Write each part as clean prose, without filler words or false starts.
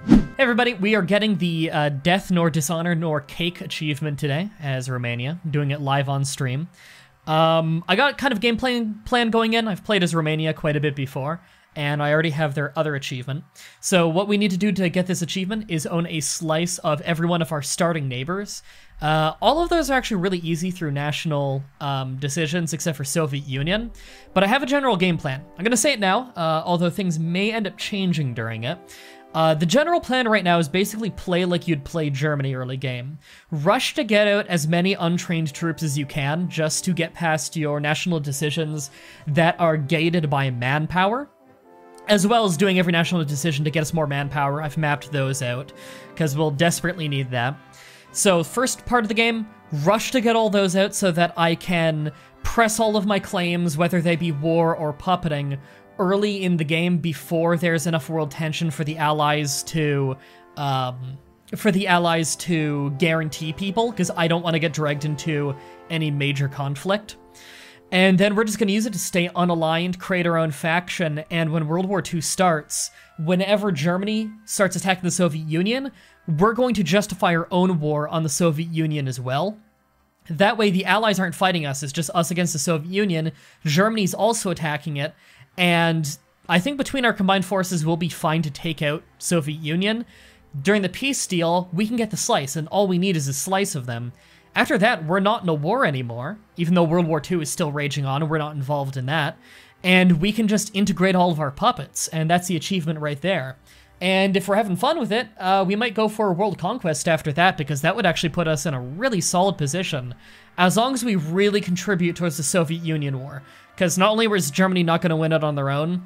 Hey everybody, we are getting the Death nor Dishonor nor Cake achievement today as Romania, doing it live on stream. I got kind of game plan going in. I've played as Romania quite a bit before, and I already have their other achievement. So what we need to do to get this achievement is own a slice of every one of our starting neighbors. All of those are actually really easy through national decisions, except for Soviet Union. But I have a general game plan. I'm going to say it now, although things may end up changing during it. The general plan right now is basically play like you'd play Germany early game. Rush to get out as many untrained troops as you can, just to get past your national decisions that are gated by manpower, as well as doing every national decision to get us more manpower. I've mapped those out, because we'll desperately need that. So first part of the game, rush to get all those out so that I can press all of my claims, whether they be war or puppeting, early in the game before there's enough world tension for the allies to guarantee people, because I don't want to get dragged into any major conflict. And then we're just going to use it to stay unaligned, create our own faction, and when World War II starts, whenever Germany starts attacking the Soviet Union, we're going to justify our own war on the Soviet Union as well. That way the allies aren't fighting us, it's just us against the Soviet Union. Germany's also attacking it, and I think between our combined forces, we'll be fine to take out Soviet Union. During the peace deal, we can get the slice, and all we need is a slice of them. After that, we're not in a war anymore, even though World War II is still raging on, and we're not involved in that. And we can just integrate all of our puppets, and that's the achievement right there. And if we're having fun with it, we might go for a world conquest after that, because that would actually put us in a really solid position, as long as we really contribute towards the Soviet Union war. Because not only was Germany not going to win it on their own,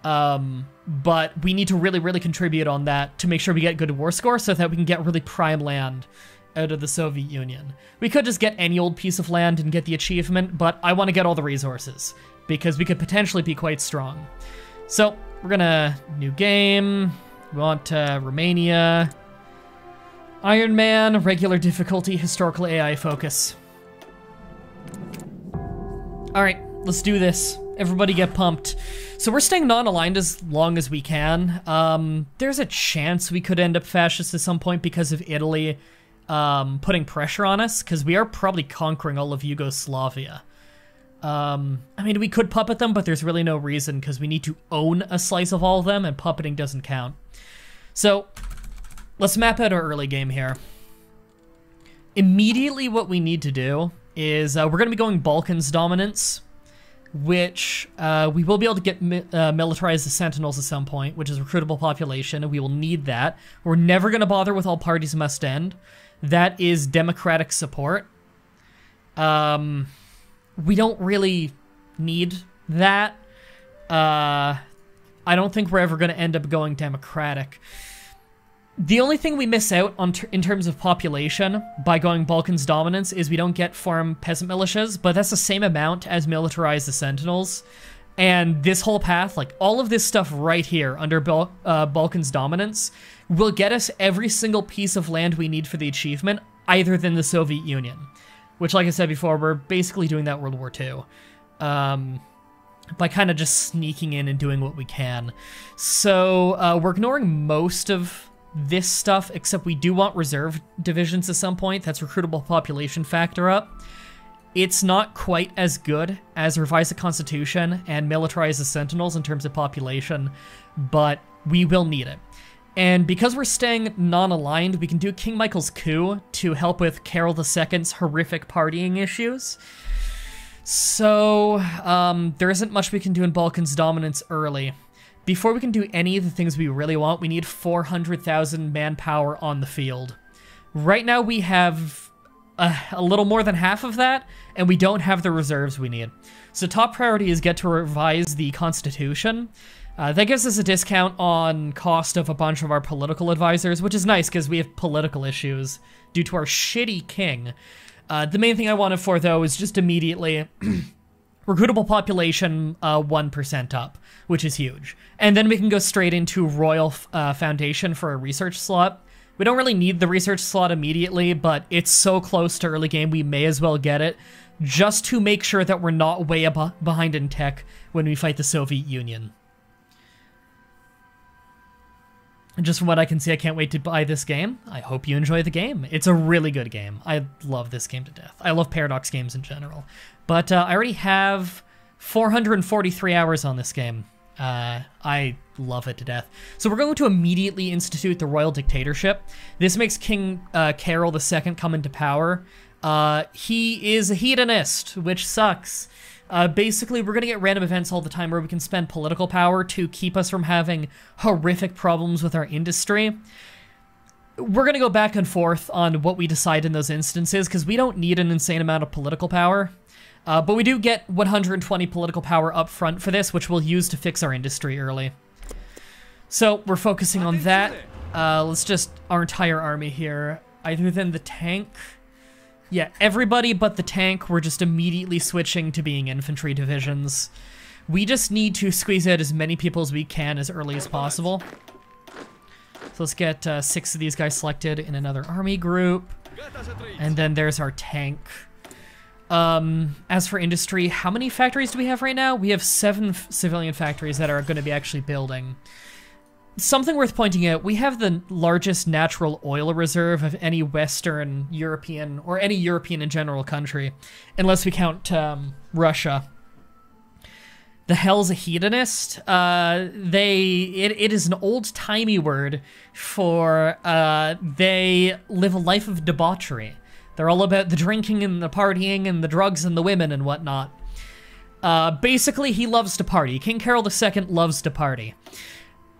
but we need to really contribute on that to make sure we get good war score so that we can get really prime land out of the Soviet Union. We could just get any old piece of land and get the achievement, but I want to get all the resources, because we could potentially be quite strong. So, we're gonna... new game... We want Romania, Iron Man, regular difficulty, historical AI focus. Alright, let's do this. Everybody get pumped. So we're staying non-aligned as long as we can. There's a chance we could end up fascist at some point because of Italy putting pressure on us, because we are probably conquering all of Yugoslavia. I mean, we could puppet them, but there's really no reason, because we need to own a slice of all of them, and puppeting doesn't count. So, let's map out our early game here. Immediately what we need to do is, we're going to be going Balkans dominance, which we will be able to get militarize the Sentinels at some point, which is recruitable population, and we will need that. We're never going to bother with all parties must end. That is democratic support. We don't really need that. I don't think we're ever going to end up going democratic. The only thing we miss out on in terms of population by going Balkans dominance is we don't get farm peasant militias, but that's the same amount as militarize the Sentinels. And this whole path, like all of this stuff right here under Balkans dominance, will get us every single piece of land we need for the achievement, other than the Soviet Union. Which, like I said before, we're basically doing that World War II. By kind of just sneaking in and doing what we can. So, we're ignoring most of this stuff, except we do want reserve divisions at some point. That's recruitable population factor up. It's not quite as good as Revise the Constitution and Militarize the Sentinels in terms of population, but we will need it. And because we're staying non-aligned, we can do King Michael's coup to help with Carol II's horrific partying issues. So, there isn't much we can do in Balkans dominance early. Before we can do any of the things we really want, we need 400,000 manpower on the field. Right now we have a little more than half of that, and we don't have the reserves we need. So top priority is get to revise the Constitution. That gives us a discount on cost of a bunch of our political advisors, which is nice because we have political issues due to our shitty king. The main thing I wanted for, though, is just immediately recruitable population 1% up, which is huge. And then we can go straight into Royal Foundation for a research slot. We don't really need the research slot immediately, but it's so close to early game, we may as well get it, just to make sure that we're not way behind in tech when we fight the Soviet Union. Just from what I can see, I can't wait to buy this game. I hope you enjoy the game. It's a really good game. I love this game to death. I love Paradox games in general. But I already have 443 hours on this game. I love it to death. So we're going to immediately institute the royal dictatorship. This makes King Carol II come into power. He is a hedonist, which sucks. Basically, we're going to get random events all the time where we can spend political power to keep us from having horrific problems with our industry. We're going to go back and forth on what we decide in those instances, because we don't need an insane amount of political power. But we do get 120 political power up front for this, which we'll use to fix our industry early. So we're focusing on that. Let's just, our entire army here, other than the tank. Yeah, everybody but the tank, we're just immediately switching to being infantry divisions. We just need to squeeze out as many people as we can as early as possible. So let's get 6 of these guys selected in another army group. And then there's our tank. As for industry, how many factories do we have right now? We have 7 civilian factories that are going to be actually building. Something worth pointing out, we have the largest natural oil reserve of any Western European, or any European in general country, unless we count Russia. The hell's a hedonist? It is an old-timey word for they live a life of debauchery. They're all about the drinking and the partying and the drugs and the women and whatnot. Basically, he loves to party. King Carol II loves to party.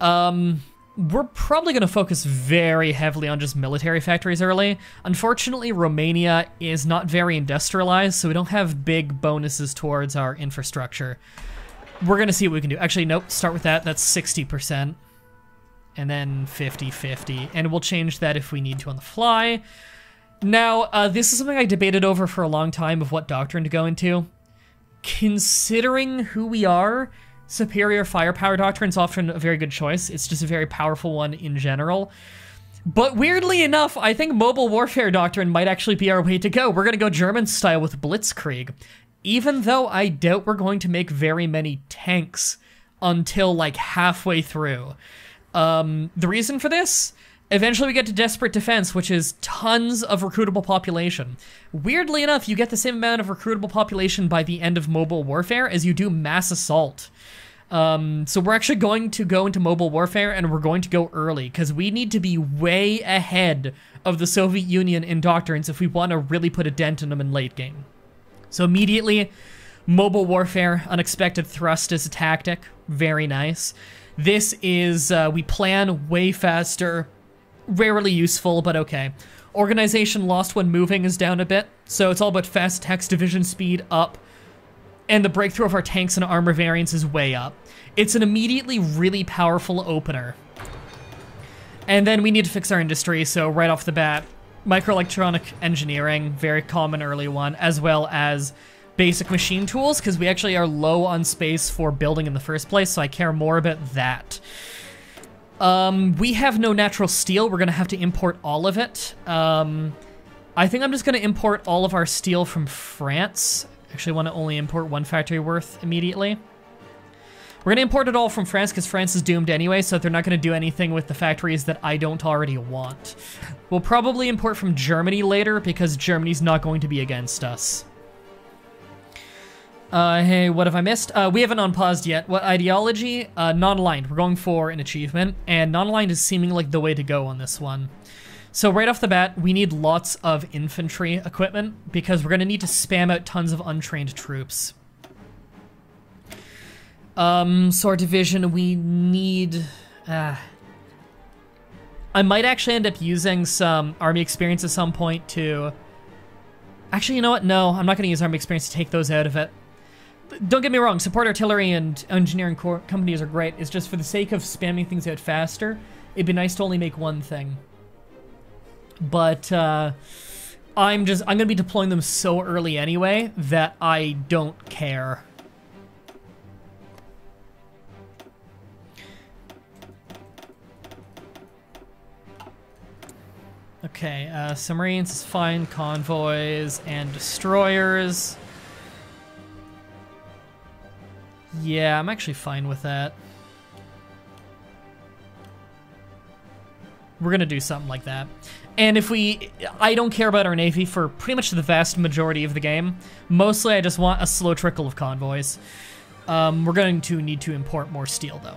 We're probably going to focus very heavily on just military factories early. Unfortunately, Romania is not very industrialized, so we don't have big bonuses towards our infrastructure. We're going to see what we can do. Actually, nope, start with that. That's 60%. And then 50-50. And we'll change that if we need to on the fly. Now, this is something I debated over for a long time of what doctrine to go into. Considering who we are, superior firepower doctrine is often a very good choice. It's just a very powerful one in general. But weirdly enough, I think mobile warfare doctrine might actually be our way to go. We're going to go German style with Blitzkrieg. Even though I doubt we're going to make very many tanks until like halfway through. The reason for this? Eventually we get to desperate defense, which is tons of recruitable population. Weirdly enough, you get the same amount of recruitable population by the end of mobile warfare as you do mass assault. So we're actually going to go into mobile warfare, and we're going to go early, because we need to be way ahead of the Soviet Union in doctrines if we want to really put a dent in them in late game. So immediately, mobile warfare, unexpected thrust is a tactic. Very nice. This is, we plan way faster. Rarely useful, but okay. Organization lost when moving is down a bit, so it's all about fast attacks, division speed up, and the breakthrough of our tanks and armor variants is way up. It's an immediately really powerful opener. And then we need to fix our industry, so right off the bat, microelectronic engineering, very common early one, as well as basic machine tools, because we actually are low on space for building in the first place, so I care more about that. We have no natural steel. We're going to have to import all of it. I think I'm just going to import all of our steel from France. Actually, I want to only import 1 factory worth immediately. We're going to import it all from France because France is doomed anyway, so they're not going to do anything with the factories that I don't already want. We'll probably import from Germany later because Germany's not going to be against us. Hey, what have I missed? We haven't unpaused yet. What ideology? Non-aligned. We're going for an achievement, and non-aligned is seeming like the way to go on this one. So right off the bat, we need lots of infantry equipment because we're going to need to spam out tons of untrained troops. So our division, we need... I might actually end up using some army experience at some point to... Actually, you know what? No, I'm not going to use army experience to take those out of it. Don't get me wrong, support artillery and engineering companies are great. It's just for the sake of spamming things out faster, it'd be nice to only make one thing. But I'm going to be deploying them so early anyway that I don't care. Okay, submarines is fine, convoys and destroyers. Yeah, I'm actually fine with that. We're gonna do something like that. And if I don't care about our navy for pretty much the vast majority of the game. Mostly I just want a slow trickle of convoys. We're going to need to import more steel though.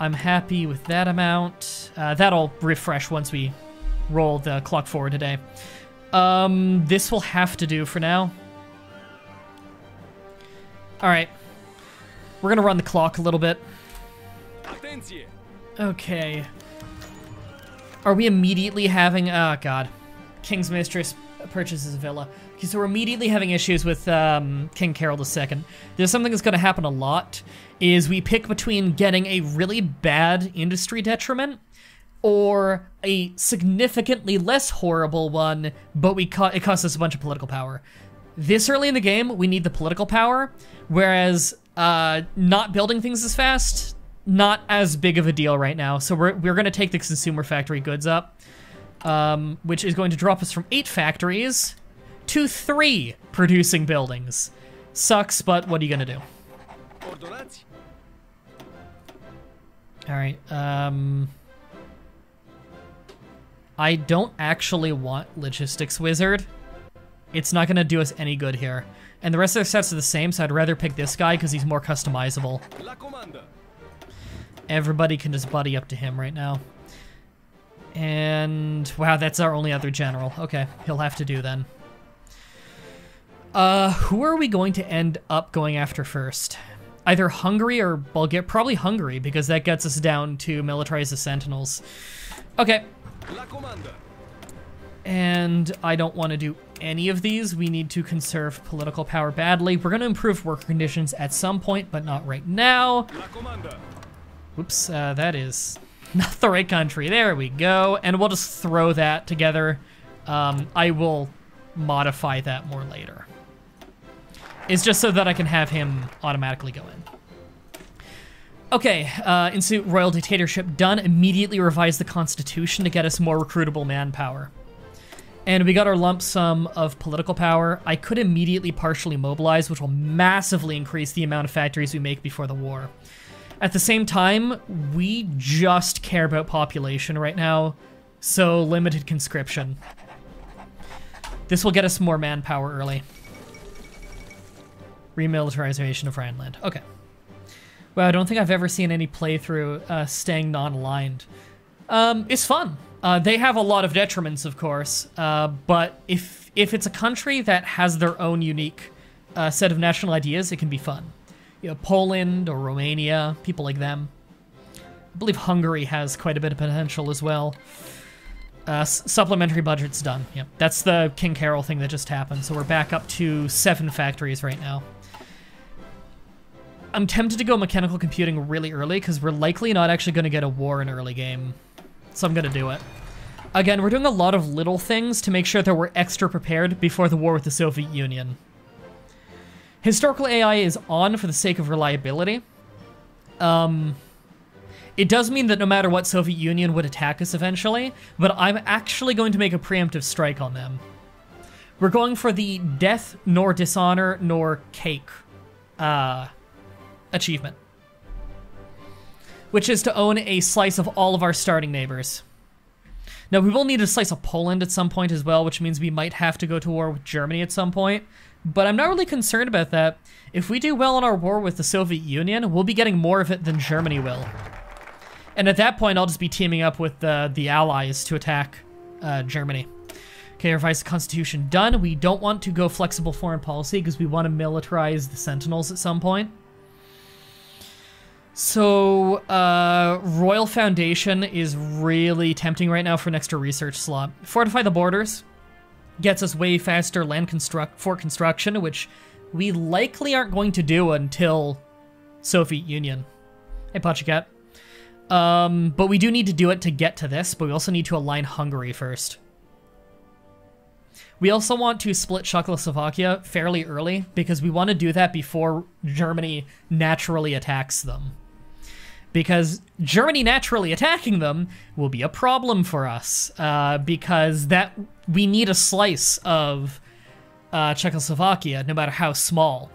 I'm happy with that amount. That'll refresh once we roll the clock forward today. This will have to do for now. All right. We're gonna run the clock a little bit. Okay. Are we immediately having... Oh, God. King's Mistress purchases a villa. Okay, so we're immediately having issues with King Carol II. There's something that's going to happen a lot, is we pick between getting a really bad industry detriment or a significantly less horrible one, but it costs us a bunch of political power. This early in the game, we need the political power, whereas not building things as fast... not as big of a deal right now. So we're going to take the consumer factory goods up, which is going to drop us from 8 factories to 3 producing buildings. Sucks, but what are you going to do? All right. I don't actually want Logistics Wizard. It's not going to do us any good here. And the rest of the sets are the same, so I'd rather pick this guy because he's more customizable. Everybody can just buddy up to him right now. And, wow, that's our only other general. Okay, he'll have to do then. Who are we going to end up going after first? Either Hungary or Bulgaria. Probably Hungary, because that gets us down to militarize the Sentinels. Okay. And I don't want to do any of these. We need to conserve political power badly. We're going to improve worker conditions at some point, but not right now. Oops, that is not the right country. There we go. And we'll just throw that together. I will modify that more later. It's just so that I can have him automatically go in. Okay, institute royal dictatorship done. Immediately revise the constitution to get us more recruitable manpower. And we got our lump sum of political power. I could immediately partially mobilize, which will massively increase the amount of factories we make before the war. At the same time, we just care about population right now, so limited conscription. This will get us more manpower early. Remilitarization of Rhineland. Okay. Well, I don't think I've ever seen any playthrough staying non-aligned. It's fun. They have a lot of detriments, of course, but if it's a country that has their own unique set of national ideas, it can be fun. You know, Poland or Romania, people like them. I believe Hungary has quite a bit of potential as well. Supplementary budget's done. Yep, that's the King Carol thing that just happened. So we're back up to 7 factories right now. I'm tempted to go mechanical computing really early because we're likely not actually going to get a war in early game. So I'm going to do it. Again, we're doing a lot of little things to make sure that we're extra prepared before the war with the Soviet Union. Historical AI is on for the sake of reliability. It does mean that no matter what, Soviet Union would attack us eventually, but I'm actually going to make a preemptive strike on them. We're going for the death, nor dishonor, nor cake achievement, which is to own a slice of all of our starting neighbors. Now, we will need a slice of Poland at some point as well, which means we might have to go to war with Germany at some point. But I'm not really concerned about that. If we do well in our war with the Soviet Union, we'll be getting more of it than Germany will. And at that point, I'll just be teaming up with the Allies to attack Germany. Okay, revise the Constitution done. We don't want to go flexible foreign policy because we want to militarize the Sentinels at some point. So, Royal Foundation is really tempting right now for an extra research slot. Fortify the borders. Gets us way faster land fort construction, which we likely aren't going to do until Soviet Union. Hey, Pachikat. But we do need to do it to get to this, but we also need to align Hungary first. We also want to split Czechoslovakia fairly early, because we want to do that before Germany naturally attacks them. Because Germany naturally attacking them will be a problem for us, because we need a slice of Czechoslovakia, no matter how small.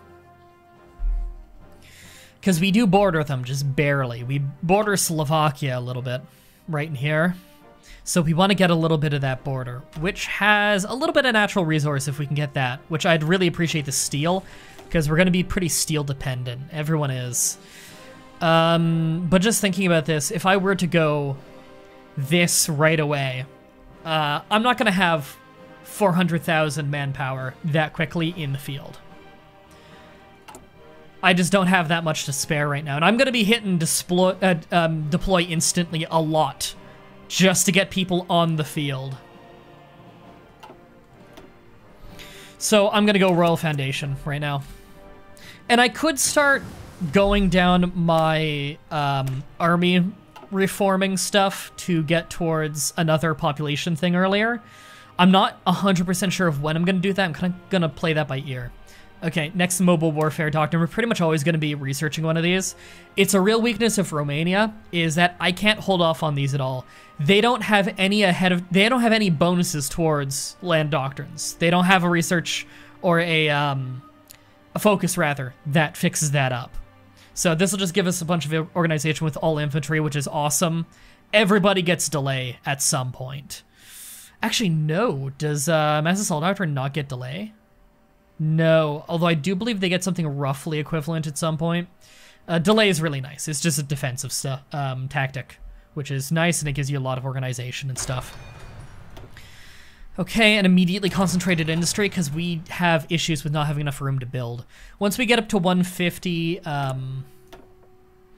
Because we do border them, just barely. We border Slovakia a little bit, right in here. So we want to get a little bit of that border, which has a little bit of natural resource if we can get that, which I'd really appreciate the steel, because we're going to be pretty steel dependent. Everyone is. But just thinking about this, if I were to go this right away, I'm not going to have 400,000 manpower that quickly in the field. I just don't have that much to spare right now. And I'm going to be hitting deploy instantly a lot just to get people on the field. So I'm going to go Royal Foundation right now. And I could start going down my army reforming stuff to get towards another population thing earlier. I'm not 100% sure of when I'm going to do that. I'm kind of going to play that by ear. Okay, next mobile warfare doctrine. We're pretty much always going to be researching one of these. It's a real weakness of Romania is that I can't hold off on these at all. They don't have any they don't have any bonuses towards land doctrines. They don't have a research or a focus rather that fixes that up. So this will just give us a bunch of organization with all infantry, which is awesome. Everybody gets delay at some point. Actually, no. Does Mass Assault Doctrine not get delay? No, although I do believe they get something roughly equivalent at some point. Delay is really nice. It's just a defensive tactic, which is nice, and it gives you a lot of organization and stuff. Okay, and immediately concentrated industry, because we have issues with not having enough room to build. Once we get up to 150...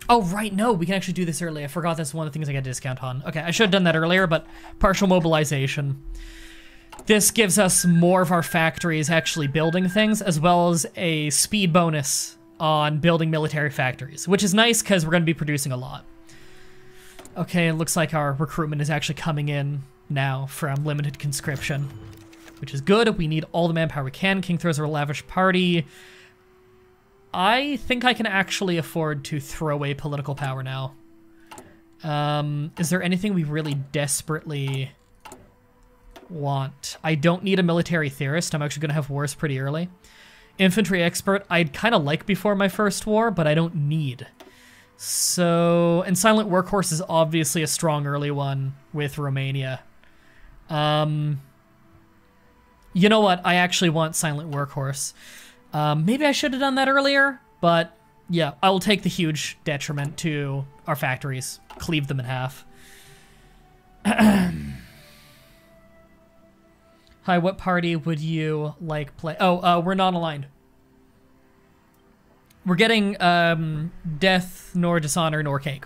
Oh, right, no, we can actually do this early. I forgot that's one of the things I get a discount on. Okay, I should have done that earlier, but partial mobilization. This gives us more of our factories actually building things, as well as a speed bonus on building military factories, which is nice because we're going to be producing a lot. Okay, it looks like our recruitment is actually coming in now from limited conscription, which is good. We need all the manpower we can. King throws a lavish party. I think I can actually afford to throw away political power now. Is there anything we really desperately want? I don't need a military theorist. I'm actually going to have wars pretty early. Infantry expert, I'd kind of like before my first war, but I don't need. So, and silent workhorse is obviously a strong early one with Romania. You know what? I actually want silent workhorse. Maybe I should have done that earlier, but yeah, I will take the huge detriment to our factories. Cleave them in half. Hi, what party would you like play? Oh, we're not aligned. We're getting Death, nor Dishonor, nor Cake,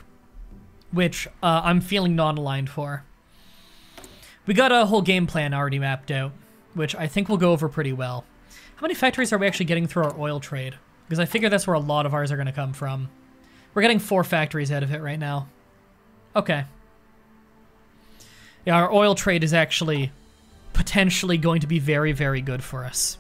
which I'm feeling non-aligned for. We got a whole game plan already mapped out, which I think will go over pretty well. How many factories are we actually getting through our oil trade? Because I figure that's where a lot of ours are going to come from. We're getting 4 factories out of it right now. Okay. Yeah, our oil trade is actually potentially going to be very, very good for us.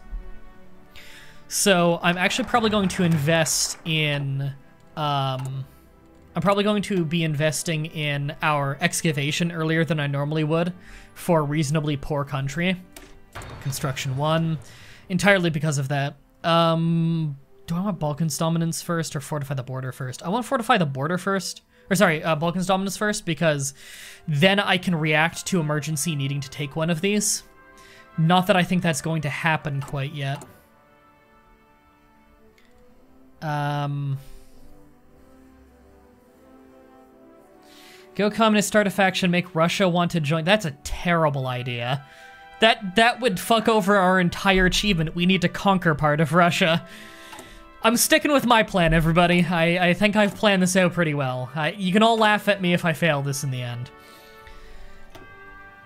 So I'm actually probably going to invest in... I'm probably going to be investing in our excavation earlier than I normally would for a reasonably poor country. Construction 1. Entirely because of that. Do I want Balkans dominance first or fortify the border first? I want to fortify the border first. Or sorry, Balkans dominance first, because then I can react to emergency needing to take one of these. Not that I think that's going to happen quite yet. Go communist, start a faction, make Russia want to join. That's a terrible idea. That would fuck over our entire achievement. We need to conquer part of Russia. I'm sticking with my plan, everybody. I think I've planned this out pretty well. You can all laugh at me if I fail this in the end.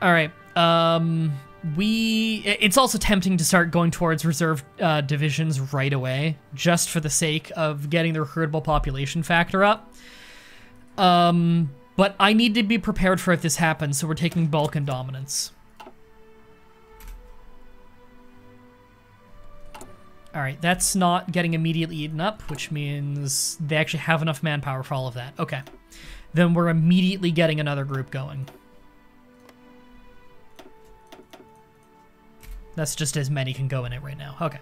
All right. It's also tempting to start going towards reserve divisions right away, just for the sake of getting the recruitable population factor up. But I need to be prepared for if this happens, so we're taking Balkan dominance. All right, that's not getting immediately eaten up, which means they actually have enough manpower for all of that. Okay, then we're immediately getting another group going. That's just as many can go in it right now. Okay.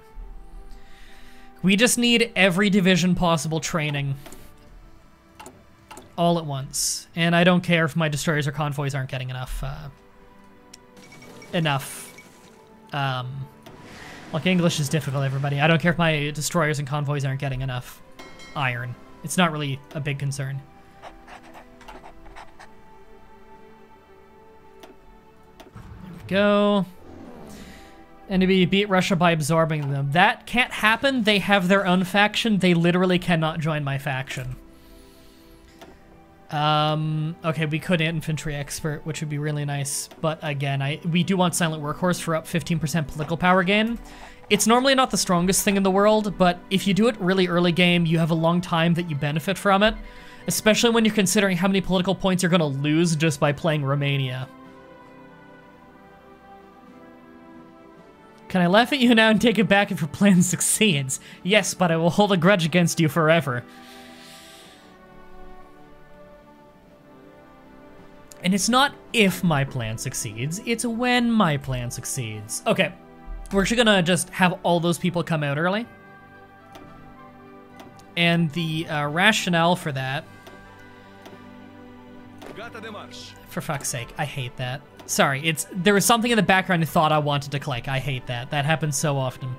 We just need every division possible training. all at once. And I don't care if my destroyers or convoys aren't getting enough, Look, English is difficult, everybody. I don't care if my destroyers and convoys aren't getting enough iron. It's not really a big concern. There we go. And we beat Russia by absorbing them. That can't happen. They have their own faction. They literally cannot join my faction. Okay, we could infantry expert, which would be really nice. But again, we do want silent workhorse for up 15% political power gain. It's normally not the strongest thing in the world, but if you do it really early game, you have a long time that you benefit from it. Especially when you're considering how many political points you're going to lose just by playing Romania. Can I laugh at you now and take it back if your plan succeeds? Yes, but I will hold a grudge against you forever. And it's not if my plan succeeds, it's when my plan succeeds. Okay, we're actually gonna just have all those people come out early. And the rationale for that... For fuck's sake, I hate that. Sorry, there was something in the background I thought I wanted to click. I hate that. That happens so often.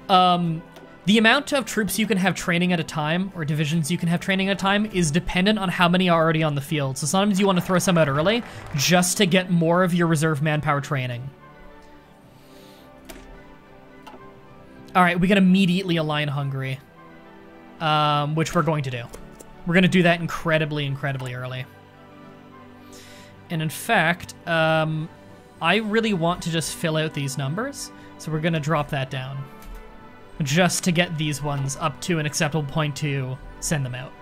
The amount of troops you can have training at a time, or divisions you can have training at a time, is dependent on how many are already on the field. So sometimes you want to throw some out early, just to get more of your reserve manpower training. Alright, we can immediately align Hungary. Which we're going to do. We're going to do that incredibly, incredibly early. And in fact, I really want to just fill out these numbers, so we're going to drop that down. Just to get these ones up to an acceptable point to send them out.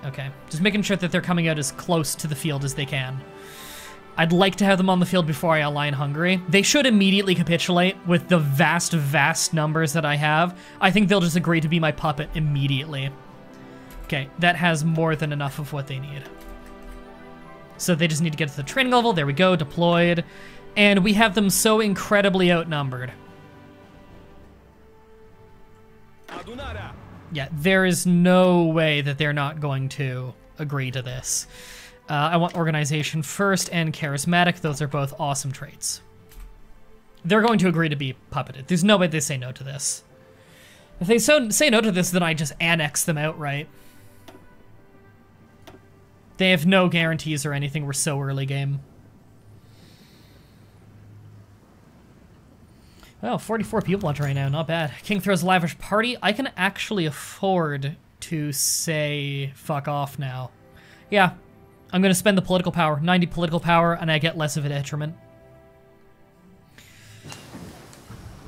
Okay, just making sure that they're coming out as close to the field as they can. I'd like to have them on the field before I align Hungary. They should immediately capitulate with the vast, vast numbers that I have. I think they'll just agree to be my puppet immediately. Okay, that has more than enough of what they need. So they just need to get to the training level. There we go, deployed. And we have them so incredibly outnumbered. Yeah, there is no way that they're not going to agree to this. I want organization first and charismatic. Those are both awesome traits. They're going to agree to be puppeted. There's no way they say no to this. If they say no to this, then I just annex them outright. They have no guarantees or anything. We're so early game. Well, 44 people watching right now, not bad. King throws lavish party. I can actually afford to say fuck off now. Yeah, I'm gonna spend the political power, 90 political power, and I get less of a detriment.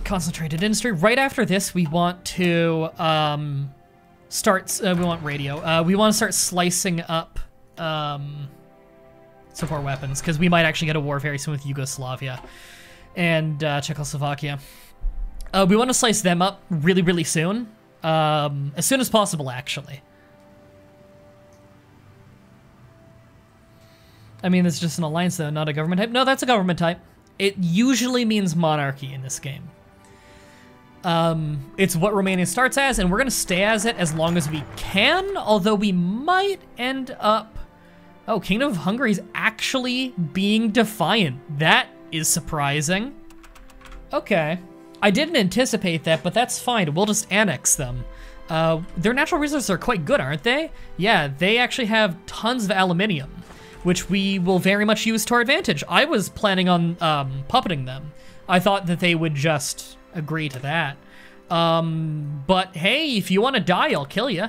Concentrated industry. Right after this, we want to we want radio. We want to start slicing up support weapons, because we might actually get a war very soon with Yugoslavia and Czechoslovakia. We want to slice them up really, really soon. As soon as possible, actually. I mean, it's just an alliance, though, not a government type. No, that's a government type. It usually means monarchy in this game. It's what Romania starts as, and we're going to stay as it as long as we can, although we might end up... Oh, Kingdom of Hungary is actually being defiant. That is surprising. Okay. I didn't anticipate that, but that's fine. We'll just annex them. Their natural resources are quite good, aren't they? Yeah, they actually have tons of aluminium, which we will very much use to our advantage. I was planning on puppeting them. I thought that they would just agree to that. But hey, if you want to die, I'll kill you.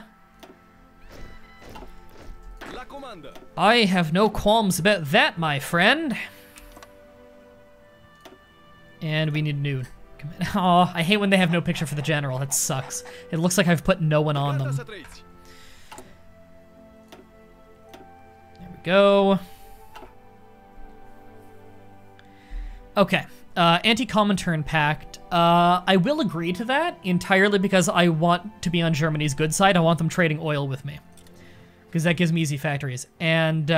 I have no qualms about that, my friend. And we need a new command. Oh, I hate when they have no picture for the general. That sucks. It looks like I've put no one on them. There we go. Okay. Anti-Comintern Pact. I will agree to that entirely because I want to be on Germany's good side. I want them trading oil with me, because that gives me easy factories. And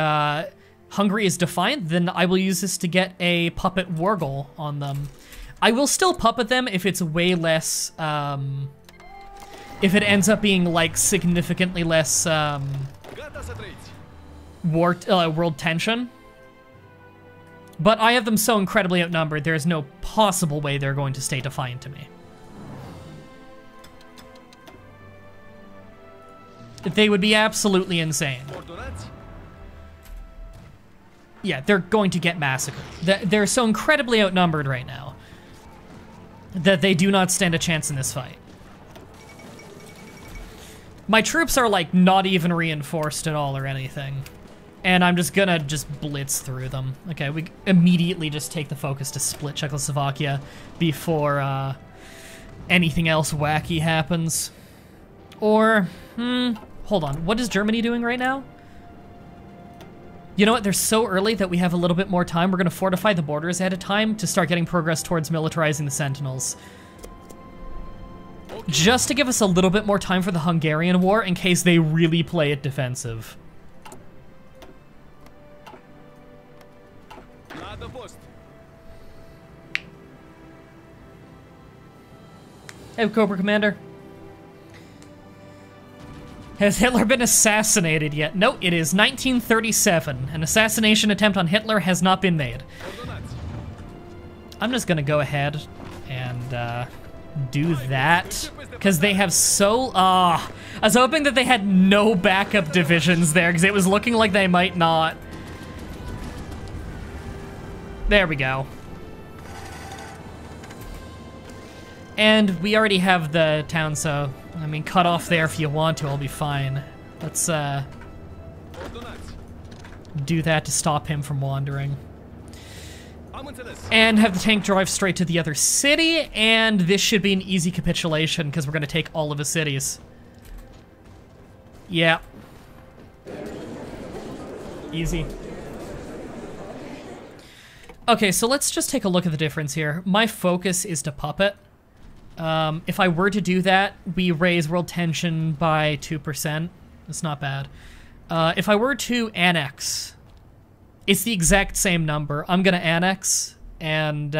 Hungary is defiant, then I will use this to get a puppet war goal on them. I will still puppet them if it's way less, if it ends up being like significantly less world tension. But I have them so incredibly outnumbered, there's no possible way they're going to stay defiant to me. They would be absolutely insane. Yeah, they're going to get massacred. They're so incredibly outnumbered right now that they do not stand a chance in this fight. My troops are like not even reinforced at all or anything. And I'm just gonna blitz through them. Okay, we immediately just take the focus to split Czechoslovakia before anything else wacky happens. Or, hold on, what is Germany doing right now? You know what, they're so early that we have a little bit more time. We're gonna fortify the borders ahead of time to start getting progress towards militarizing the Sentinels. Just to give us a little bit more time for the Hungarian war in case they really play it defensive. Hey, Cobra Commander. Has Hitler been assassinated yet? No, it is 1937. An assassination attempt on Hitler has not been made. I'm just gonna go ahead and do that, because they have so... I was hoping that they had no backup divisions there, because it was looking like they might not. There we go. And we already have the town, so, I mean, cut off there if you want to, I'll be fine. Let's, do that to stop him from wandering. And have the tank drive straight to the other city, and this should be an easy capitulation, because we're going to take all of the cities. Yeah. Easy. Okay, so let's just take a look at the difference here. My focus is to puppet. If I were to do that, we raise world tension by 2%. That's not bad. If I were to annex, it's the exact same number. I'm gonna annex and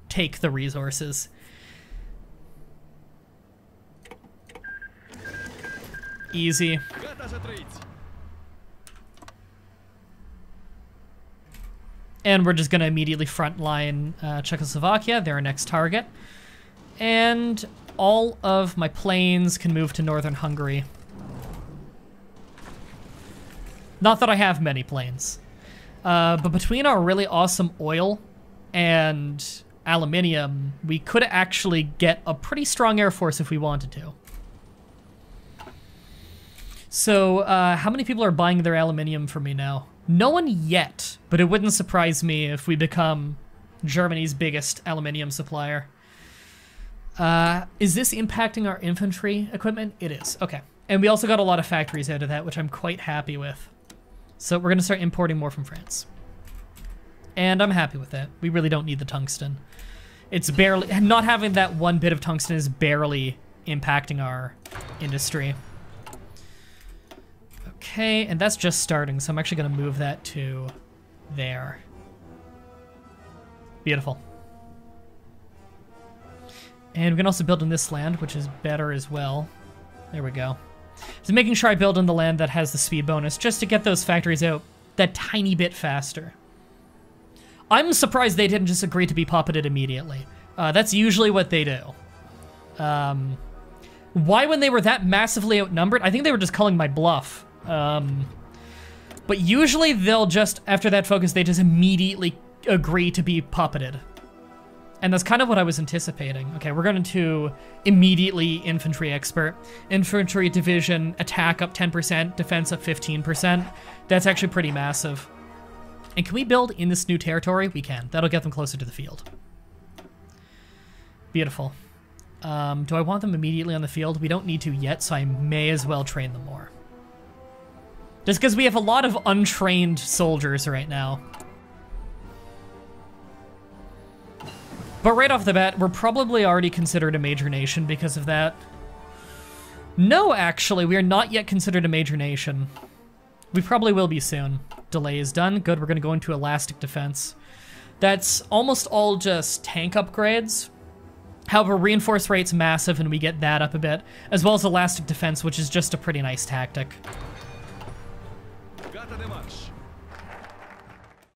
take the resources. Easy. And we're just gonna immediately frontline Czechoslovakia. They're our next target. And all of my planes can move to northern Hungary. Not that I have many planes. But between our really awesome oil and aluminium, we could actually get a pretty strong air force if we wanted to. So, how many people are buying their aluminium from me now? No one yet, but it wouldn't surprise me if we become Germany's biggest aluminium supplier. Is this impacting our infantry equipment? It is. Okay. And we also got a lot of factories out of that, which I'm quite happy with. So we're going to start importing more from France. And I'm happy with that. We really don't need the tungsten. It's barely... Not having that one bit of tungsten is barely impacting our industry. Okay, and that's just starting, so I'm actually going to move that to there. Beautiful. And we can also build in this land, which is better as well. There we go. So making sure I build in the land that has the speed bonus, just to get those factories out that tiny bit faster. I'm surprised they didn't just agree to be puppeted immediately. That's usually what they do. Why, when they were that massively outnumbered? I think they were just calling my bluff. But usually they'll just, after that focus, they just immediately agree to be puppeted. And that's kind of what I was anticipating. Okay, we're going to immediately infantry expert. Infantry division, attack up 10%, defense up 15%. That's actually pretty massive. And can we build in this new territory? We can. That'll get them closer to the field. Beautiful. Do I want them immediately on the field? We don't need to yet, so I may as well train them more. Just because we have a lot of untrained soldiers right now. But right off the bat, we're probably already considered a major nation because of that. No, actually, we are not yet considered a major nation. We probably will be soon. Delay is done. Good, we're going to go into elastic defense. That's almost all just tank upgrades. However, reinforce rate's massive, and we get that up a bit, as well as elastic defense, which is just a pretty nice tactic.